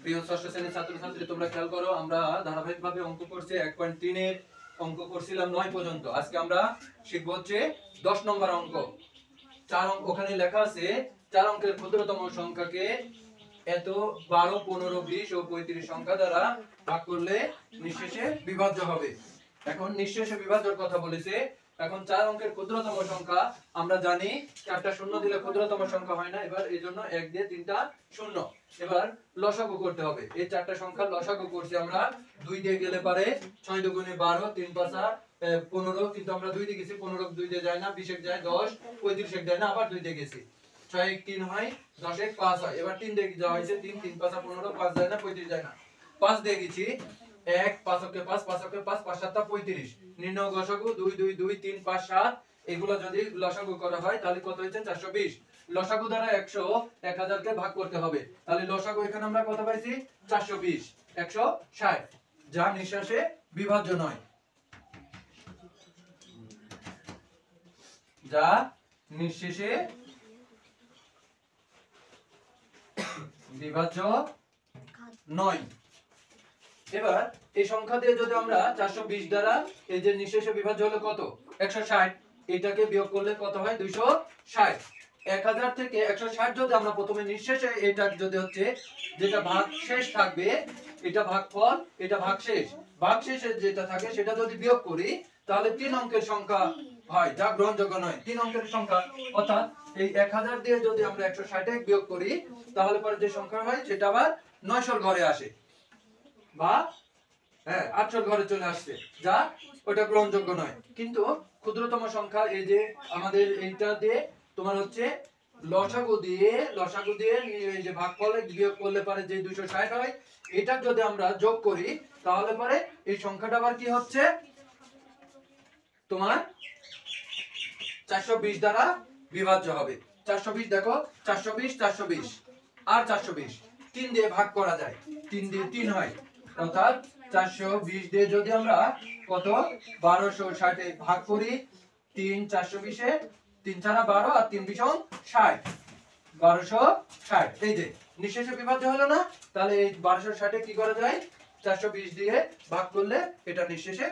প্রিয় ষষ্ঠ শ্রেণীর ছাত্রছাত্রী, তোমরা খেয়াল করো, আমরা ধারাবাহিকভাবে অঙ্ক করছি 1.3 এর অঙ্ক করছিলাম 9 পর্যন্ত। আজকে আমরা শিখব হচ্ছে 10 নম্বর অঙ্ক। 4 অঙ্ক ওখানে লেখা আছে 4 অঙ্কের ক্ষুদ্রতম সংখ্যাকে এত 12, 15, 20 ও 35 সংখ্যা দ্বারা ভাগ করলে নিঃশেষে বিভাজ্য হবে। এখন নিঃশেষে বিভাজ্যের কথা বলেছে। এখন 4 অঙ্কের ক্ষুদ্রতম সংখ্যা আমরা জানি 4টা শূন্য দিলে ক্ষুদ্রতম সংখ্যা হয় না। এবার এইজন্য 1 দিয়ে 3টা শূন্য। এবার লসাগু করতে হবে। এই 4টা সংখ্যার লসাগু করছি আমরা। 2 দিয়ে গেলে পারে 6 দুগুণে 12, 3 পাঁচা 15, কিন্তু আমরা 2 দিয়ে গেছি, 15 2 দিয়ে যায় না, 20 এক যায় 10, 35 এক যায় না, আবার 2 দিয়ে গেছি। 6 এক 3 হয়, 10 এক 5 হয়। এবার 3 দিয়ে যাওয়া হয়েছে, 3 3 পাঁচা 15, 5 যায় না, 35 যায় না। 5 দিয়ে গেছি, 1 5 ওকে 5 5 ওকে 5 5 7 35। নির্ণয় লসাগু 2 2 2 3 5 7। এগুলো যদি লসাগু করা হয় তাহলে কত হচ্ছে? 420। লসাগু দ্বারা 100 1000 কে ভাগ করতে হবে। তাহলে লসাগু এখানে আমরা কত পাইছি? 420 160, যা নিঃশেষে বিভাজ্য নয়। যা নিঃশেষে বিভাজ্য নয়। এবার এই সংখ্যা দিয়ে যদি আমরা 420 দ্বারা এই যে নিঃশেষে বিভাজ্য হলো কত? 160, এটাকে বিয়োগ করলে কত হয়? 260। 1000 থেকে 160 যদি আমরা প্রথমে নিঃশেষে, এটা যদি হচ্ছে যেটা ভাগ শেষ থাকবে, এটা ভাগফল, এটা ভাগশেষ। ভাগশেষে যেটা থাকে সেটা যদি বিয়োগ করি তাহলে 3 অঙ্কের সংখ্যা হয়, যা গ্রহণযোগ্য নয়। 3 অঙ্কের সংখ্যা, অর্থাৎ এই 1000 দিয়ে যদি আমরা 160 বিয়োগ করি তাহলে পরে যে সংখ্যা হয় সেটা আবার 900 ঘরে আসে, বা 800 ঘরে চলে আসছে, যা ওটা গ্রহণযোগ্য নয়। কিন্তু ক্ষুদ্রতম সংখ্যা, এই যে আমাদের এইটা দিয়ে তোমার হচ্ছে লসাগু দিয়ে এই যে ভাগফল বিয়োগ করলে পারে যে 260 হয়, এটা যদি আমরা যোগ করি তাহলে পরে এই সংখ্যাটা আবার কি হচ্ছে? তোমার 420 দ্বারা বিভাজ্য হবে। 420, দেখো 420 420 আর 420 3 দিয়ে ভাগ করা যায়, 3 দিয়ে 3 হয়, অর্থাৎ 420 দিয়ে যদি আমরা কত 1260 এ ভাগ করি, 3 420 এ 3 4 12 আর 3 20 60, 1260। এই যে নিঃশেষে বিভাজ্য হলো না? তাহলে এই 1260 এ কি করা যায়? 420 দিয়ে ভাগ করলে এটা নিঃশেষে